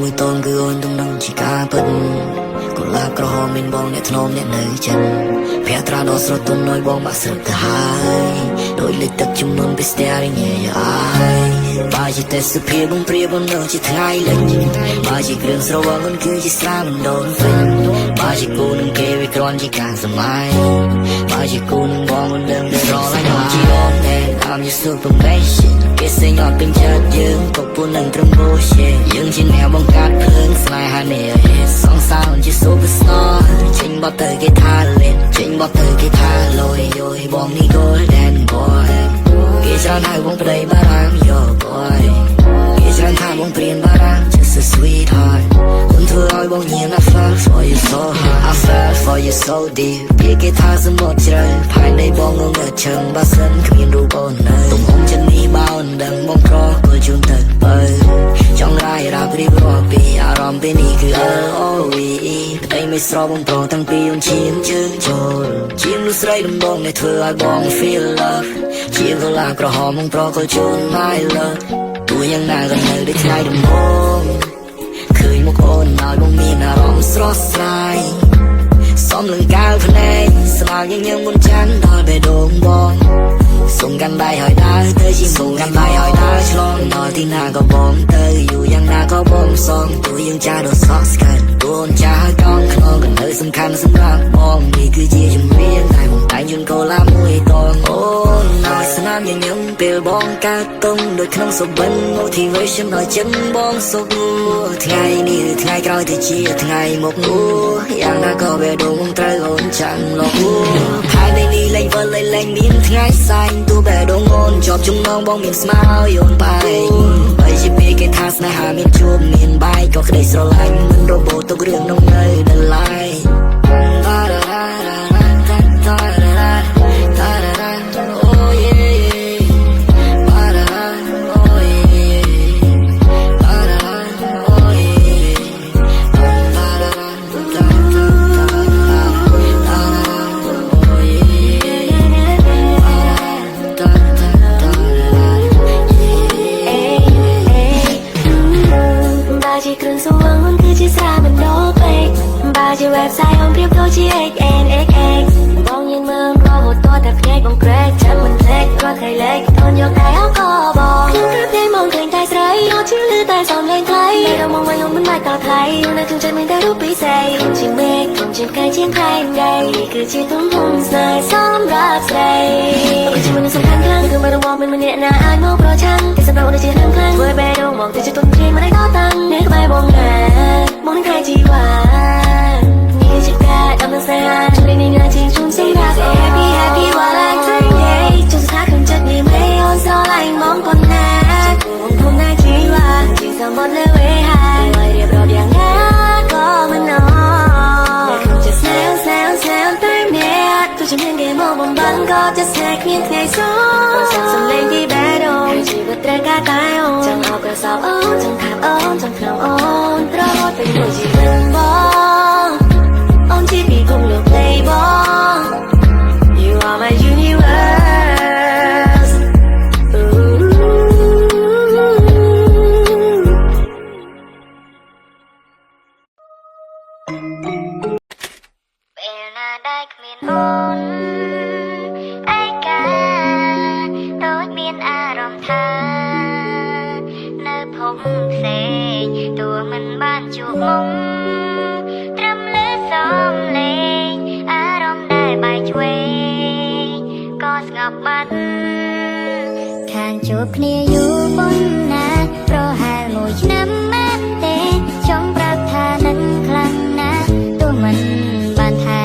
មួយតូនគឺអូនទំនងជាការពិតកុលាបក្រហមមានបងអ្នកធ្នមអ្នកនៅចិត្តព្រះត្រាដ៏ស្រទន់ឲ្យបងបាក់ស្រឹកទៅហើយដោយលេចទឹកជំនន់ពីស្ទះរញ៉េអាយបើជាតែសុភាបងព្រាបនៅជាថ្ងៃលិចបើជាគ្រឿងស្រវឹងអូនគឺជាស្រាមិនដូនវិញបើជាគូនឹងគេវាគ្រាន់ជាការសម័យបើជាគូនឹងបងអូនដឹងតែរកឡើងមកជាអូនតែ I'm your superman គេសេងអត់ពេញចិត្តយើងក៏ពួននឹងត្រឹម bullshit យើងជាអ្នកបង្កើតភ្លើងស្នេហានេះសងសាអូនជា superstar ចេញបត់ទៅគេថាលេងចេញបត់ទៅគេថាលយយយបងនេះ golden boy គេច្រើនហៅបងប្តីបារាំង yo boy គេច្រើនថាបងព្រានបារាំង just a sweetheart អូនធ្វើឲ្យបងញៀន I fell for you so hard I fell for you so deep ពីគេថាសមុទ្រជ្រៅផែននៃបងងងើឈឹងបើសិនគ្មានរូបអូននៅទំហំចិននេះបើអូនដឹងបងប្រគល់ជូនទៅបើចង់រាយរាប់រៀបរាប់ពីអារម្មណ៍ពេលនេះគឺ LOVE ប្តីមិនស្របងប្រតាំងពីអូនឈាមជើងចូលជាមនុស្សស្រីដំបងដែលធ្វើឲ្យបង feel love ជាកលាក្រហមបងប្រគល់ជូន my love ទោះយ៉ាងណាក៏នៅដូចថ្ងៃដំបូងឃើញមុខអូនឲ្យបងមានអារម្មណ៍ស្រស់ស្រាយសំលឹងកាលភ្នែកស្លាកញញឹមមុនចាន់ដល់បេះដូងបងសុំកាន់ដៃឲ្យដើរទៅជាសុំកាន់ដៃឲ្យដើរឆ្លងដល់ទីណាក៏បងទៅយូរយ៉ាងណាក៏បងសងទោះយើងចាស់ដល់សក់ស្កើតទោះអូនចាស់ហើយកងខ្នងក៏នៅសំខាន់សម្រាប់បងនេះគឺជាជំនាញតែបងតែងយន្តកូឡាមួយតងអូនឲ្យស្នាមញញឹមពេលបងកើតតុងដូចក្នុងសុបិន motivation ដល់ចិត្តបងសុខថ្ងៃនេះឬថ្ងៃក្រោយទៅជាថ្ងៃមុខយ៉ាងណាក៏បេះដូងបងត្រូវអូនចាំលោកហើយในនេះលេងវិលលេងមានថ្ងៃសែងទោះបេះដូងអូនជាប់ចំណងបងមានស្មារតីអូនបែកបើជាពេលគេថាស្នេហាមានជួបមានបែកក៏ក្តីស្រឡាញ់មិនរបូតទុករឿងនោះនៅដល់ឡែកជា website អូនប្រៀបដូចជា XNXX បងញញមើលរហូតតតែភ្នែកបងក្រែកចាំមិនភ្លេចគាត់ថ្ងៃលេខអូនយកតែអោក៏បងខ្ញុំប្រាប់តែមកឃើញតែស្រីអត់ជឿឮតែសំឡេងថ្លៃតែដល់មកវិញអូនមិនបាច់តថ្លៃអូននៅក្នុងចិត្តមានតែរូបពិសេសខ្ញុំជាមេឃខ្ញុំជាផ្កាយជាថ្ងៃដីគឺជាទំហំស្នេហ៍សម្រាប់ស្រីអូនជាមនុស្សសំខាន់ខ្លាំងគឺមិនរងមានម្នាក់ណាអាចមកប្រឆាំងតែសម្រាប់អូនជារឿងខ្លាំងធ្វើបែរដងមកទៅជាទុនព្រាយមិនได้តតាំងនៅក្បែរបងណាបងនឹងថ្ងៃជីវ៉ាជាការដំណើរស្នេហាជួយនៃនាជីជូនសម្រាប់ happy happy while I'm dreaming ចង់ស្ថាក្នុងចិត្តនេះមិនអូនស្រឡាញ់មកប៉ុណ្ណាខ្ញុំណាជីវ៉ាជាសមុទ្រលើវេហាហើយរៀបរាប់យ៉ាងណាក៏មិនណតែខ្ញុំจะแซวแซวแซวតែម្នាក់ទោះជាមានគេមកបំបត្តិក៏จะแซวគ្មានថ្ងៃសោសំឡេងទីបេះដូងជីវិតត្រូវការតែអូនចង់អបក្រសោបអូនចង់ថាបអូនចង់ក្នុងអូនប្រហត់ពេលមួយជីវិតបងអូនជាពីគុំលោក playboy You are my universe ពេលណាដែលគ្មានអូនឯកាដូចមានអារម្មណ៍ថានៅភពផ្សេងទោះមិនបានជួបមុខត្រឹមលើសំឡេងអារម្មណ៍ដែលបែកឆ្វេងក៏ស្ងប់បាត់ខានជួបគ្នាយូរប៉ុណ្ណាប្រហែលមួយឆ្នាំមែនទេចង់ប្រាប់ថានឹងខ្លាំងណាស់ទោះមិនបានថែ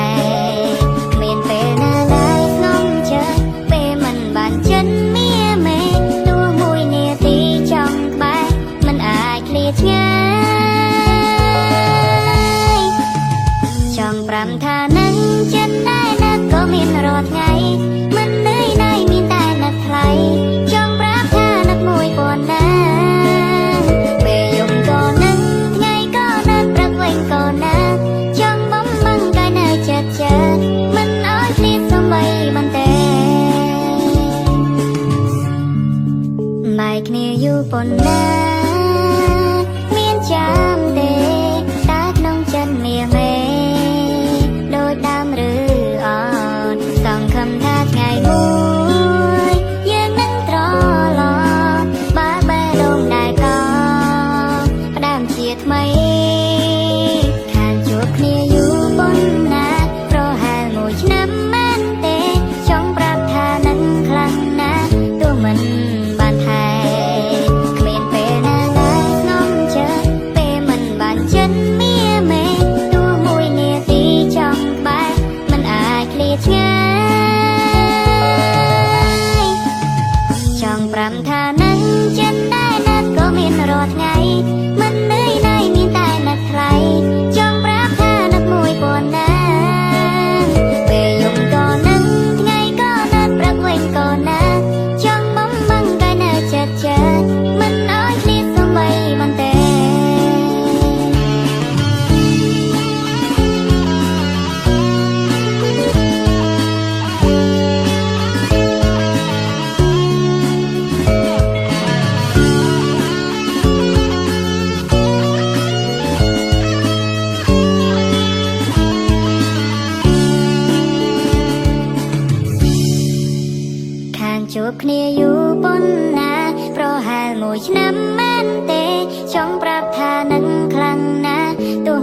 គ្មានពេលណាដែលស្នំចិត្តពេលមិនបានចិនមៀមេទោះមួយនាទីចង់ក្បែរមិនអាចឃ្លាតឆ្ងាយចង់ប្រាំថានឹងចិត្តតែនឹកក៏មានរាល់ថ្ងៃមិននឿយណាយមានតែនឹកថ្លៃចង់ប្រាប់ថានឹកមួយប៉ុណ្ណាពេលយប់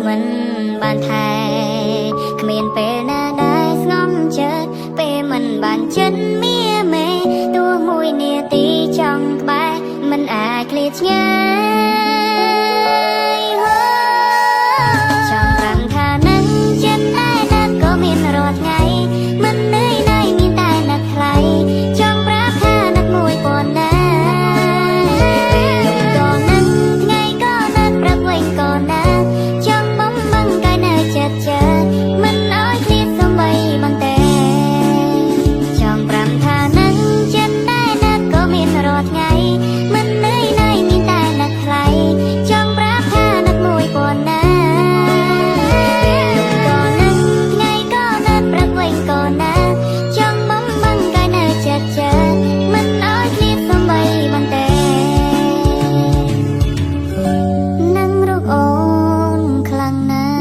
មិនបានថែគ្មានពេលណាដែលស្ងំចិត្តពេលមិនបានចិត្តមៀមេតួមួយនាទីចង់ក្បែរមិនអាចឃ្លាតឆ្ងាយចង់ប្រាំថានឹងចិត្តតែនឹកក៏មានរាល់ថ្ងៃមិននឿយណាយមានតែនឹកថ្លៃចង់ប្រាប់ថានឹកមួយប៉ុណ្ណាពេលយប់ក៏នឹកថ្ងៃក៏នឹកព្រឹកវិញក៏នឹកចង់បំបង្កាយនៅចិត្តចិត្តមិនអោយឃ្លាតសូម្បីបន្តិចចង់ប្រាំថានឹងចិត្តតែនឹកក៏មានរាល់ថ្ងៃមិននឿយណាយមានតែនឹកថ្លៃចង់ប្រាប់ថានឹកមួយប៉ុណ្ណាពេលយប់ក៏នឹកថ្ងៃក៏នឹកព្រឹកវិញក៏នឹកចង់បំបង្កាយនៅចិត្តចិត្តមិនអោយឃ្លាតសូម្បីបន្តិចនឹងរកអូនខ្លាំងណាស់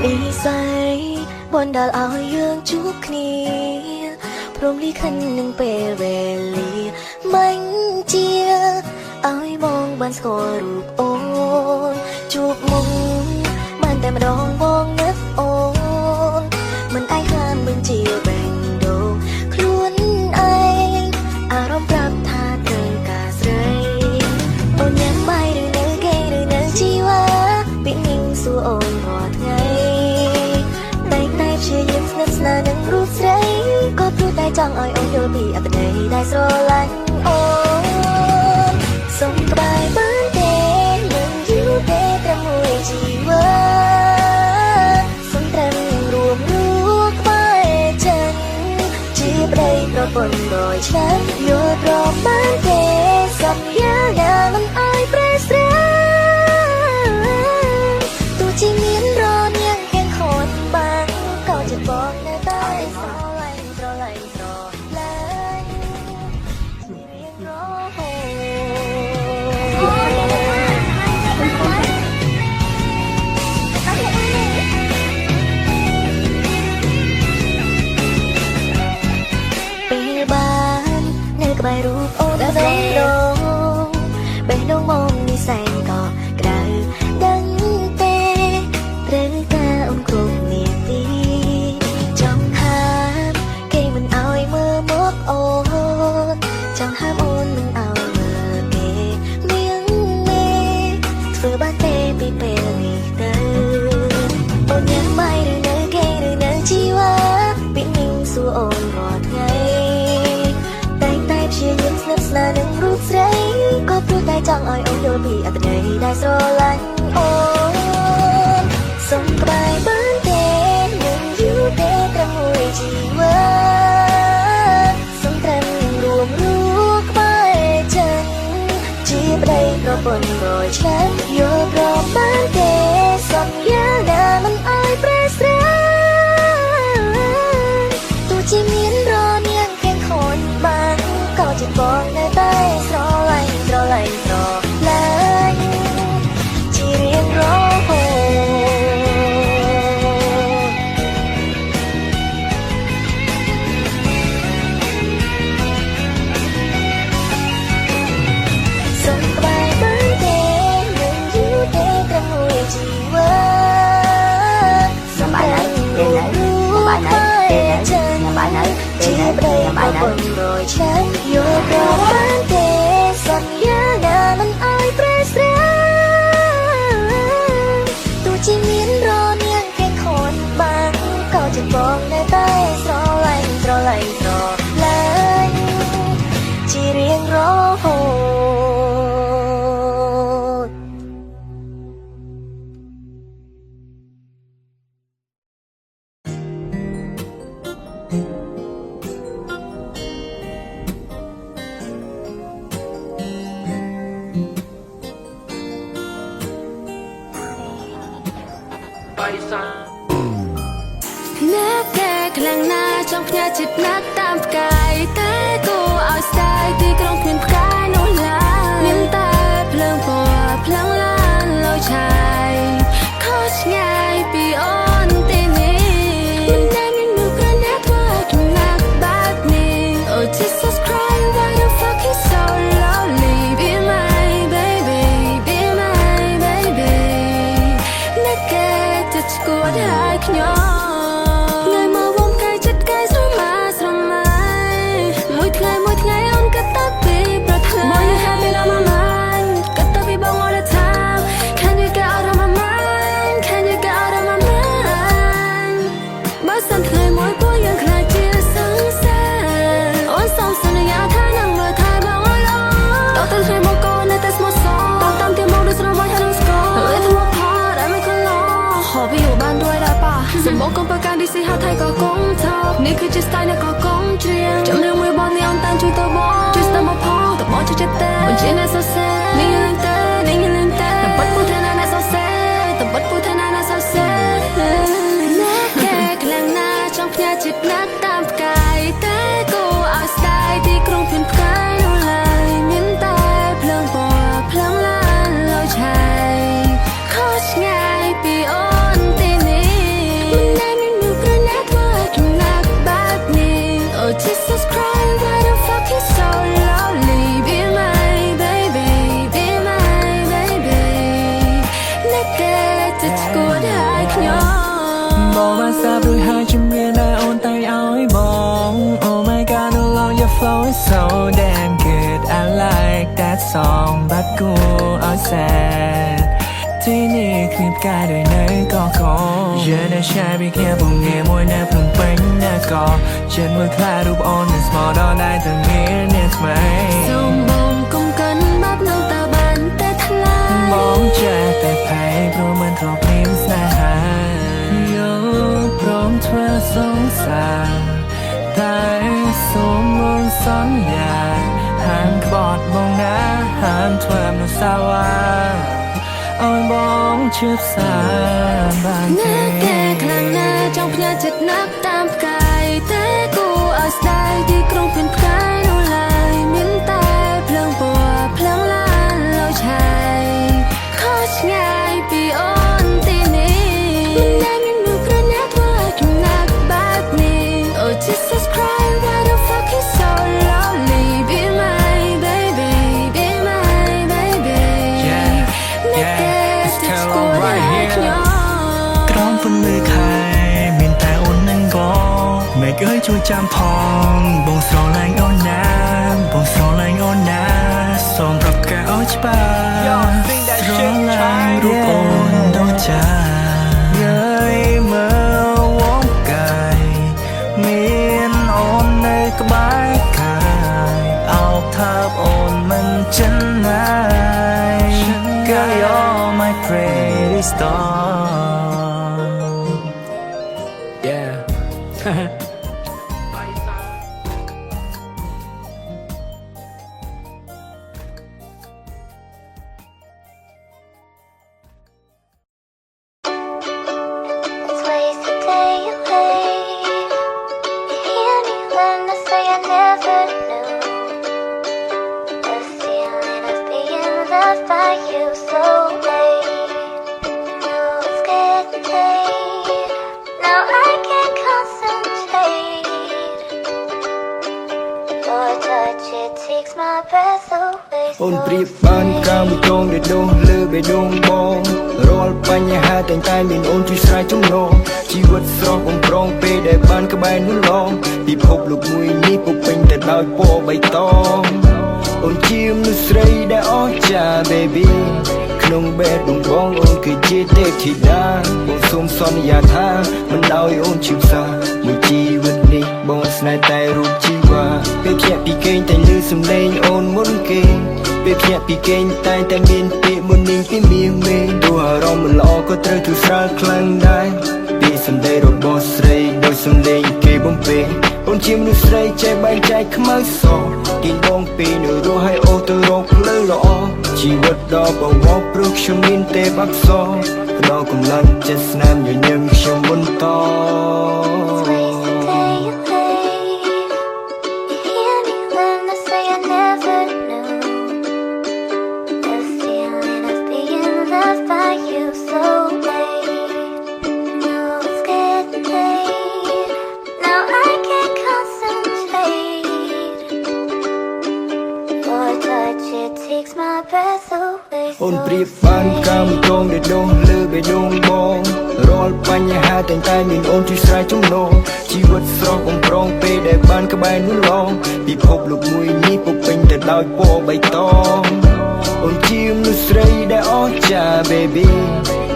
និស័យបណ្ដាលឲ្យយើងជួបគ្នាព្រមលីខិននឹងពេលវេលាមិនជាឲ្យបងបានស្គាល់រូបអូនជួបមុខបានតែម្ដងបងនឹកអូនមិនអាចហាមបញ្ជាបេះដូងខ្លួនឯងអារម្មណ៍ប្រាប់ថាត្រូវការស្រីអូនញ៉ាំបាយឬនៅគេឬនៅជីវ៉ាពីនឹងសួរអូនរាល់ថ្ងៃតែព្យាយាមស្និទ្ធស្នាលនឹងរូបស្រីក៏ព្រោះតែចង់ឲ្យអូនយល់ពីអត្ថន័យដែលស្រឡាញ់អូនសុំក្បែរបានទេនឹងយូរទេត្រឹមមួយជីវិតសុំត្រឹមរួមរស់ក្បែរចិនជាប្តីប្រពន្ធ100ឆ្នាំយល់ព្រមបានទេសន្យាណាមិនឲ្យប្រែស្រាទោះជាមានរនាងទាំងខូចបានក៏ចិត្តបងនៅតែស្រឡាញ់ស្រឡាញ់ស្រឡាញ់ជារៀងរហូតពេលបាននៅក្បែររូបអូនបេះដូងបេះដូងមកនេះសែនក៏ក្តៅដឹងទេត្រូវការអូនគ្រប់នាទីចង់ហាមគេមិនឲ្យមើលមកអូនចង់ហាមអូនមិនឲ្យមើលគេមៀងមេធ្វើបានទេពីពេលនេះទៅអូនញ៉ាំបាយឬនៅគេឬនៅជីវ៉ាពីនឹងសួរអូនរាល់ថ្ងៃតែព្យាយាមស្និទ្ធស្នាលនឹងរូបស្រីក៏ព្រោះតែចង់ឲ្យអូនយល់ពីអត្ថន័យដែលស្រឡាញ់អូនសុំក្បែរបានទេនឹងយូរទេត្រឹមមួយជីវិតសុំត្រឹមរួមរស់ក្បែរចិនជាប្តីប្រពន្ធ100ឆ្នាំយល់ព្រមបានទេសន្យាណាមិនឲ្យប្រែស្រាទោះជាមានរនាងទាំងខូចបានក៏ចិត្តបងនៅតែស្រឡាញ់ស្រឡាញ់ស្រឡាញ់ជារៀងរហូតសុំក្បែរបានទេនឹងយូរទេត្រឹមមួយជីវិតសុំបាយនៅទេនៅបាយនៅទេនៅបាយនៅទេនៅប្តីប្រពន្ធ100ឆ្នាំយល់ព្រមបានទេសន្យាណាមិនឲ្យប្រែស្រាទោះជាមានរនាងទាំងខូចបានក៏ចិត្តបងនៅតែស្រឡាញ់ស្រឡាញ់ស្រឡាញ់ជារៀងរហូត អ្នកកែខ្លាំងណាស់ចង់ផ្ញើចិត្តណាស់តាមផ្កាយតែគួរឲ្យស្ដាយទីក្រុងគ្មានផ្កាយនោះឡើយមានតែ បងកុំប្រកាន់ឌីស៊ីហៅថៃក៏កុំថោនេះគឺជា style អ្នកក៏កុំច្រៀងចាំរឿងមួយបងនេះអូនតាំងជួយទៅបងជួយស្ដាប់មកផងទៅបងជួយចិត្តទេអូនជាអ្នកសរសេរនេះលឿនទេនេះលឿនទេតែបាត់ពុទ្ធណាអ្នកសរសេរតែបាត់ពុទ្ធណាអ្នកសរសេរកែខ្លាំងណាស់ចង់ផ្ញើចិត្តណាស់តាមផ្កាយតែគូឲ្យស្ដាយទីក្រុងភៀនផ្កាយនោះឡើយមានតែភ្លើងពណ៌ភ្លើងឡានលយឆាយខុសឆ្ងាយពីអូនទីនេះមិនដែលមានមនុស្សប្រណាធ្វើឲ្យខ្ញុំណាក់បែបនេះ Oh Jesus Christ why the fuck is so lonely be my baby be my baby អ្នកតែจะឈួតឲ្យខ្ញុំบอกมาทราบหรือหากจะมีได้โอนใจเอาให้บอก Oh my god no long your flow is so damn good I like that song but go outside ที่นี่คลิปกายด้วยเนยก็คงยืนในชายพี่แค่ปุ่มเงียมวยในพรุ่งเป็นหน้าก่อฉันเมื่อคลายรูปอ่อนในสมอลล์ได้ตั้งเงี้ยเนี่ยไหมសូមបងកុំកិនបាត់នៅតើបានតែថ្លៃបងចេះតែភ័យព្រោះមិនធ្លាប់មានស្នេហាយកព្រមធ្វើសងសាតែសូមមុនសន្យាហាមក្បត់បងណាហាមធ្វើមនុស្សសាវ៉ាឲ្យបងជឿផ្សាបានទេអ្នកកែខ្លាំងណាស់ចង់ផ្ញើចិត្តណាស់តាមផ្កាយតែគូឲ្យស្ដាយទីក្រុងភៀនផ្កាយនោះឡើយមានតែភ្លើងពណ៌ភ្លើងឡានលយឆាយខុសឆ្ងាយពីអូនទីនេះមិនដែលមានមនុស្សប្រណាធ្វើឲ្យខ្ញុំណាក់បែបនេះ Oh Jesus Christ why the fuck is so lonely be my baby be my baby អ្នកតែจะឈួតឲ្យខ្ញុំក្រំពន្លឺខែមានតែអូននឹងក៏មិនเคยជួយចាំផងបងស្រឡាញ់អូនណាបងស្រឡាញ់អូនណាសូមប្រកាសឲ្យច្បាស់ស្រឡាញ់រូបអូនដូចចាយើយមើលវងកាយមានអូននៅក្បែរកាយអោបថើបអូនមិនចិនណាយ Girl you're my pretty star Yeah It's ways to stay away. Hear me when I say I never knew the feeling of being loved by you so late. No, it's getting late. Now I can't concentrate. Your touch, it takes my breath away. អូនប្រៀបបានកាមួយចងដែលដុះលើបេះដូងបងរាល់បញ្ហាតែងតែមានអូនជួយស្រ័យចំណងជីវិតស្រស់បំប្រងពេលដែលបានក្បែរនោះឡងពិភពលោកមួយនេះពុពេញតែដោយពណ៌បៃតងអូនជាមនុស្សស្រីដែលអស្ចារ្យ baby ក្នុងបេះដូងបងអូនគឺជាទេពធីតាបងសូមសន្យាថាមិនឲ្យអូនឈឺផ្សាមួយជីវិតនេះបងស្នេហ៍តែរូបជីវ៉ាពេលភ្ញាក់ពីគេងតែលឺសំឡេងអូនមុនគេពេលភ្ញាក់ពីគេងតែងតែមានពាក្យមុននឹងពីមាសមេទោះអារម្មណ៍មិនល្អក៏ត្រូវទូស្រាលខ្លាំងដែរពីសម្ដីរបស់ស្រីដោយសំឡេងគេបំពេអូនជាមនុស្សស្រីចេះបែងចែកខ្មៅសទីបងពីនៅរស់ឲ្យអូនទៅរកផ្លូវល្អជីវិតដ៏បវរព្រោះខ្ញុំមានទេពអក្សរដល់កម្លាំងចិត្តស្នាមញញឹមខ្ញុំបន្ត It's ways to stay away. Hear me when I say I never knew the feeling of being loved by you so late. No, it's getting late. Now I can't concentrate. Your touch, it takes my breath away. អូនប្រៀបបានកាមួយចងដែលដុះលើបេះដូងបងរាល់បញ្ហាតែងតែមានអូនជួយស្រ័យចំណងជីវិតស្រស់បំប្រងពេលដែលបានក្បែរនោះឡងពិភពលោកមួយនេះពុពេញតែដោយពណ៌បៃតងអូនជាមនុស្សស្រីដែលអស្ចារ្យ baby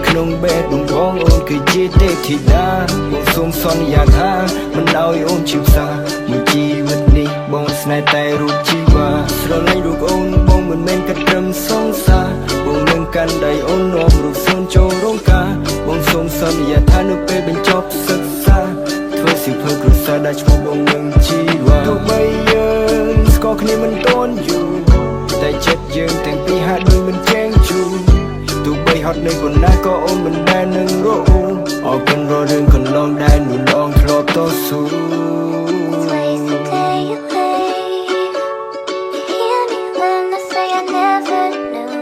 ក្នុងបេះដូងបងអូនគឺជាទេពធីតាបងសូមសន្យាថាមិនឲ្យអូនឈឺផ្សាមួយជីវិតនេះបងស្នេហ៍តែរូបជីវ៉ាស្រឡាញ់រូបអូនបងមិនមែនគិតត្រឹមសងសាបងនឹងកាន់ដៃអូននាំរូបសូនចូលរោងការបងសូមសន្យាថានៅពេលបញ្ចប់សិក្សា ទោះបីយើងស្គាល់គ្នាមិនទាន់យូរតែចិត្តយើងទាំងពីរហាក់ដូចមិនចែងជូរទោះបីហត់នៅប៉ុណ្ណាក៏អូនមិនដែលនឹងរអ៊ូអរគុណរាល់រឿងកន្លងដែលនួនអងធ្លាប់តស៊ូ Ways to take away. Hear me when I say I never knew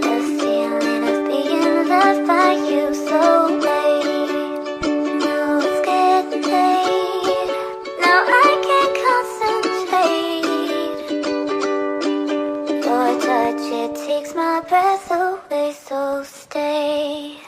the feeling of being loved by you so late. Now it's getting late. Now I can't concentrate. Your touch, it takes my breath away, so stay.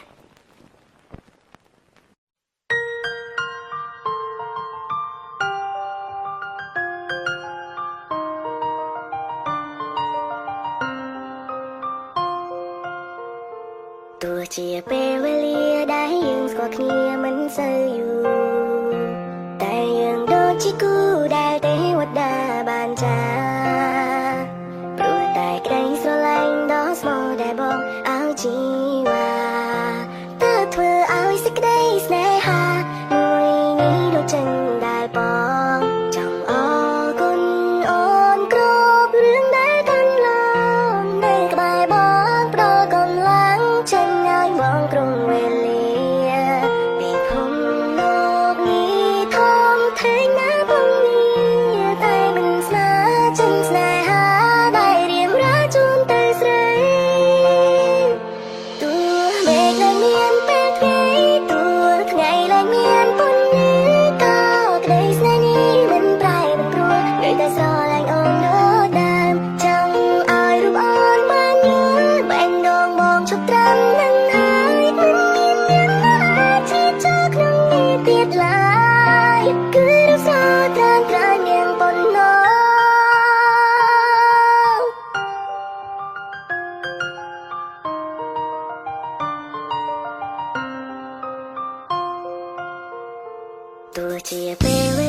ទោះជាពេលវេលាដែលយើងស្គាល់គ្នាមិនសូវយូរតែយើងដូចជាគូដែលទេវតាបានចាព្រោះតែក្តីស្រឡាញ់ដ៏ស្មោះដែលបងឲ្យជីវ៉ាទើបធ្វើឲ្យសេចក្តីស្នេហាមួយនេះដូចចឹងដែលបងចង់អរគុណអូនគ្រប់រឿងដែលកន្លងនៅក្បែរបងផ្ដល់កម្លាំងចិត្តឲ្យបងគ្រប់វេលាពីភពលោកនេះធំធេងណាស់បងនេះតែមិនស្នាចិនស្នេហាដែលរៀបរាជូនទៅស្រីទោះមេឃលែងមានពេលថ្ងៃទោះថ្ងៃលែងមានពន្លឺក៏ក្តីស្នេហ៍នេះមិនប្រែមិនព្រួលនៅតែស្រឡាញ់អូនដូចដើមចង់ឲ្យរូបអូនបានយល់បែងដងបងជប់ត្រឹមនឹងហើយមិនមានអ្នកណាអាចជាចូលក្នុងនេះទៀតឡើយគឺរូបសោត្រានត្រានយ៉ាងប៉ុណ្ណោះ ទោះជាពេលវេ